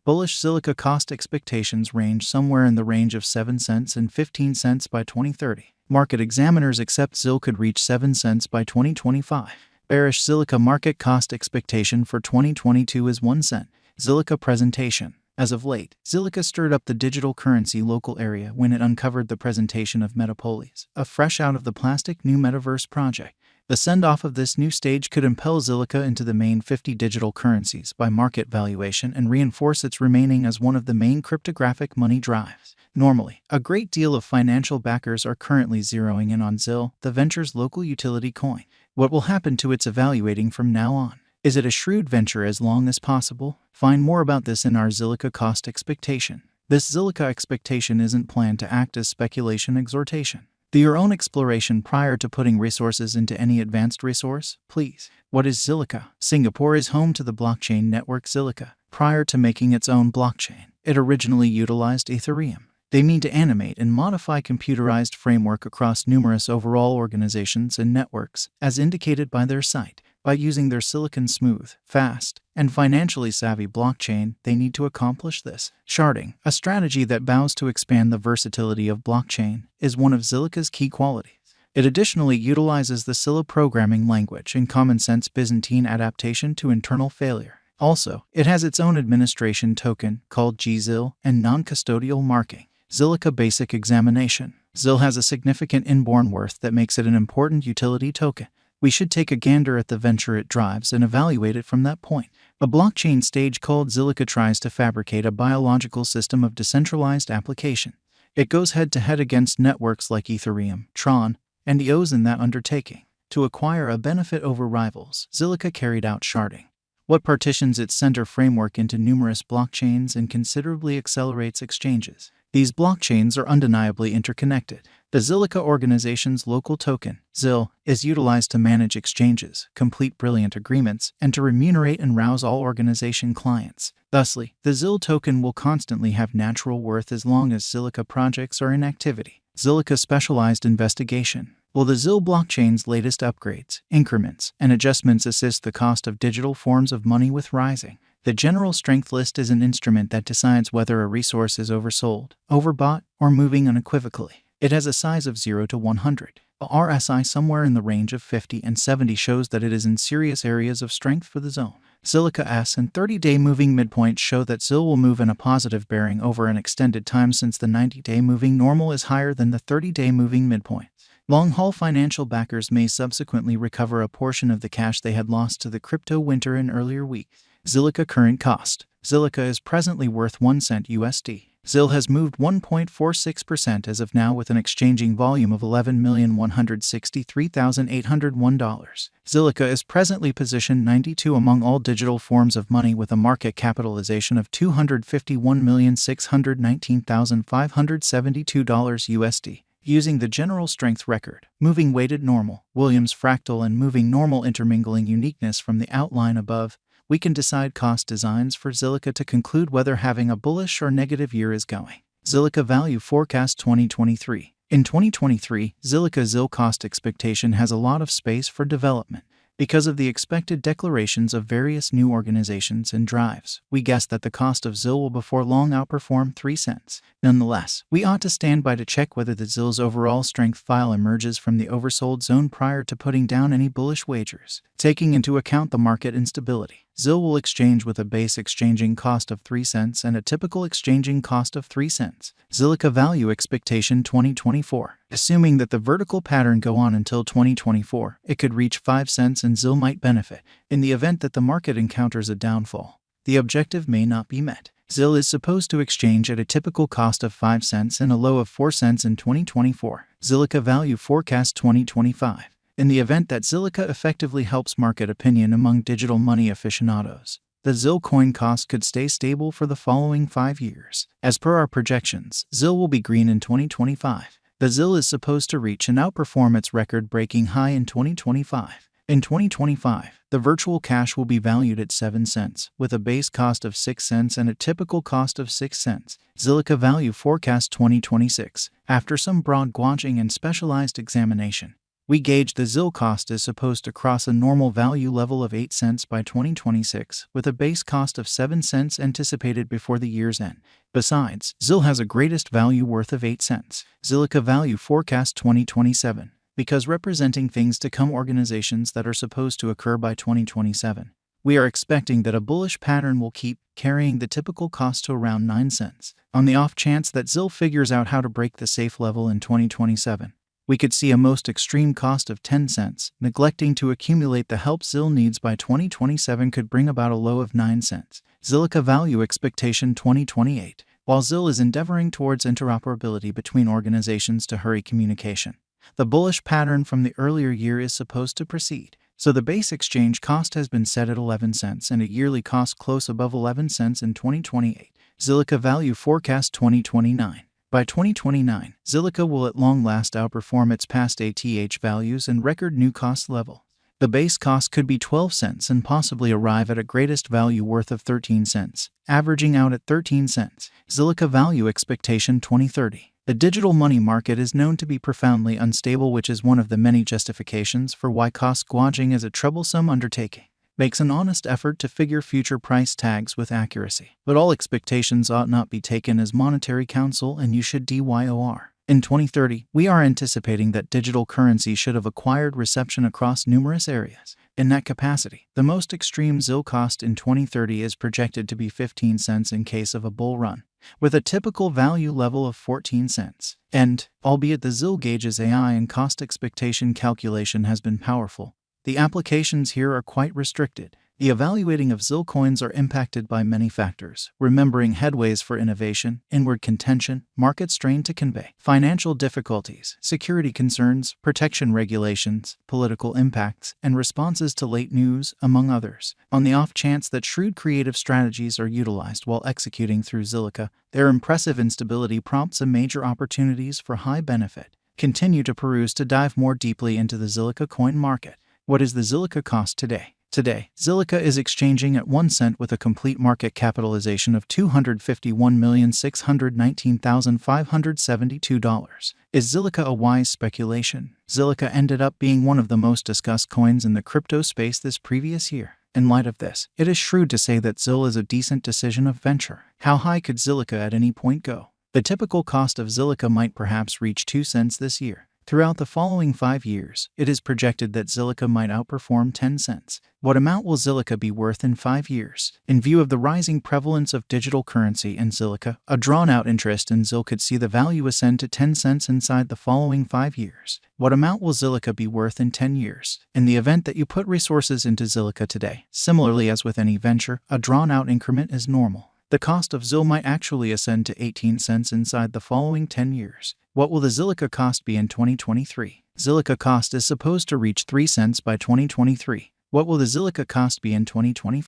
Bullish Zilliqa cost expectations range somewhere in the range of 7 cents and 15 cents by 2030. Market examiners accept Zil could reach 7 cents by 2025. Bearish Zilliqa market cost expectation for 2022 is 1 cent. Zilliqa presentation. As of late, Zilliqa stirred up the digital currency local area when it uncovered the presentation of Metapolis, a fresh out of the plastic new metaverse project. The send-off of this new stage could impel Zilliqa into the main 50 digital currencies by market valuation and reinforce its remaining as one of the main cryptographic money drives. Normally, a great deal of financial backers are currently zeroing in on Zil, the venture's local utility coin. What will happen to its evaluating from now on? Is it a shrewd venture as long as possible? Find more about this in our Zilliqa cost expectation. This Zilliqa expectation isn't planned to act as speculation exhortation. Do your own exploration prior to putting resources into any advanced resource, please. What is Zilliqa? Singapore is home to the blockchain network Zilliqa. Prior to making its own blockchain, it originally utilized Ethereum. They mean to animate and modify computerized framework across numerous overall organizations and networks, as indicated by their site. By using their silicon smooth, fast, and financially savvy blockchain, they need to accomplish this. Sharding, a strategy that vows to expand the versatility of blockchain, is one of Zilliqa's key qualities. It additionally utilizes the Scilla programming language and common-sense Byzantine adaptation to internal failure. Also, it has its own administration token, called gzil, and non-custodial marking. Zilliqa Basic Examination. Zil has a significant inborn worth that makes it an important utility token. We should take a gander at the venture it drives and evaluate it from that point. A blockchain stage called Zilliqa tries to fabricate a biological system of decentralized application. It goes head-to-head against networks like Ethereum, Tron, and EOS in that undertaking. To acquire a benefit over rivals, Zilliqa carried out sharding, what partitions its center framework into numerous blockchains and considerably accelerates exchanges. These blockchains are undeniably interconnected. The Zilliqa organization's local token, ZIL, is utilized to manage exchanges, complete brilliant agreements, and to remunerate and rouse all organization clients. Thusly, the ZIL token will constantly have natural worth as long as Zilliqa projects are in activity. Zilliqa Specialized Investigation. Will the ZIL blockchain's latest upgrades, increments, and adjustments assist the cost of digital forms of money with rising? The General Strength List is an instrument that decides whether a resource is oversold, overbought, or moving unequivocally. It has a size of 0 to 100. A RSI somewhere in the range of 50 and 70 shows that it is in serious areas of strength for the zone. Zilliqa S and 30-day moving midpoints show that ZIL will move in a positive bearing over an extended time since the 90-day moving normal is higher than the 30-day moving midpoint. Long-haul financial backers may subsequently recover a portion of the cash they had lost to the crypto winter in earlier weeks. Zilliqa current cost. Zilliqa is presently worth 1 cent USD. ZIL has moved 1.46% as of now with an exchanging volume of $11,163,801. Zilliqa is presently positioned 92 among all digital forms of money with a market capitalization of $251,619,572 USD. Using the general strength record, moving weighted normal, Williams fractal and moving normal intermingling uniqueness from the outline above, we can decide cost designs for Zilliqa to conclude whether having a bullish or negative year is going. Zilliqa Value Forecast 2023. In 2023, Zilliqa Zil cost expectation has a lot of space for development. Because of the expected declarations of various new organizations and drives, we guess that the cost of Zil will before long outperform 3 cents. Nonetheless, we ought to stand by to check whether the Zil's overall strength file emerges from the oversold zone prior to putting down any bullish wagers. Taking into account the market instability, Zil will exchange with a base exchanging cost of 3 cents and a typical exchanging cost of 3 cents. Zilliqa Value Expectation 2024. Assuming that the vertical pattern go on until 2024, it could reach 5 cents and Zil might benefit. In the event that the market encounters a downfall, the objective may not be met. Zil is supposed to exchange at a typical cost of 5 cents and a low of 4 cents in 2024. Zilliqa Value Forecast 2025. In the event that Zilliqa effectively helps market opinion among digital money aficionados, the ZIL coin cost could stay stable for the following 5 years. As per our projections, ZIL will be green in 2025. The ZIL is supposed to reach and outperform its record-breaking high in 2025. In 2025, the virtual cash will be valued at 7 cents, with a base cost of 6 cents and a typical cost of 6 cents. Zilliqa Value Forecast 2026. After some broad gauging and specialized examination, We gauge the ZIL cost is supposed to cross a normal value level of 8 cents by 2026, with a base cost of 7 cents anticipated before the year's end. Besides, ZIL has a greatest value worth of 8 cents. Zilliqa Value Forecast 2027. Because representing things to come, organizations that are supposed to occur by 2027. We are expecting that a bullish pattern will keep carrying the typical cost to around 9 cents. On the off chance that ZIL figures out how to break the safe level in 2027, we could see a most extreme cost of 10 cents. Neglecting to accumulate the help ZIL needs by 2027 could bring about a low of 9 cents. Zilliqa Value Expectation 2028. While ZIL is endeavoring towards interoperability between organizations to hurry communication, the bullish pattern from the earlier year is supposed to proceed. So the base exchange cost has been set at 11 cents and a yearly cost close above 11 cents in 2028. Zilliqa Value Forecast 2029. By 2029, Zilliqa will at long last outperform its past ATH values and record new cost level. The base cost could be 12 cents and possibly arrive at a greatest value worth of 13 cents, averaging out at 13 cents. Zilliqa Value Expectation 2030. The digital money market is known to be profoundly unstable, which is one of the many justifications for why cost gouging is a troublesome undertaking. Makes an honest effort to figure future price tags with accuracy. But all expectations ought not be taken as monetary counsel, and you should DYOR. In 2030, we are anticipating that digital currency should have acquired reception across numerous areas. In that capacity, the most extreme ZIL cost in 2030 is projected to be 15 cents in case of a bull run, with a typical value level of 14 cents. And, albeit the ZIL gauge's AI and cost expectation calculation has been powerful, the applications here are quite restricted. The evaluating of ZIL coins are impacted by many factors, remembering headways for innovation, inward contention, market strain to convey, financial difficulties, security concerns, protection regulations, political impacts, and responses to late news, among others. On the off chance that shrewd creative strategies are utilized while executing through Zilliqa, their impressive instability prompts a major opportunities for high benefit. Continue to peruse to dive more deeply into the Zilliqa coin market. What is the Zilliqa cost today? Today, Zilliqa is exchanging at 1 cent with a complete market capitalization of $251,619,572. Is Zilliqa a wise speculation? Zilliqa ended up being one of the most discussed coins in the crypto space this previous year. In light of this, it is shrewd to say that ZIL is a decent decision of venture. How high could Zilliqa at any point go? The typical cost of Zilliqa might perhaps reach 2 cents this year. Throughout the following 5 years, it is projected that Zilliqa might outperform 10 cents. What amount will Zilliqa be worth in 5 years? In view of the rising prevalence of digital currency and Zilliqa, a drawn-out interest in ZIL could see the value ascend to 10 cents inside the following 5 years. What amount will Zilliqa be worth in 10 years? In the event that you put resources into Zilliqa today, similarly as with any venture, a drawn-out increment is normal. The cost of ZIL might actually ascend to 18 cents inside the following 10 years. What will the Zilliqa cost be in 2023? Zilliqa cost is supposed to reach 3 cents by 2023. What will the Zilliqa cost be in 2025?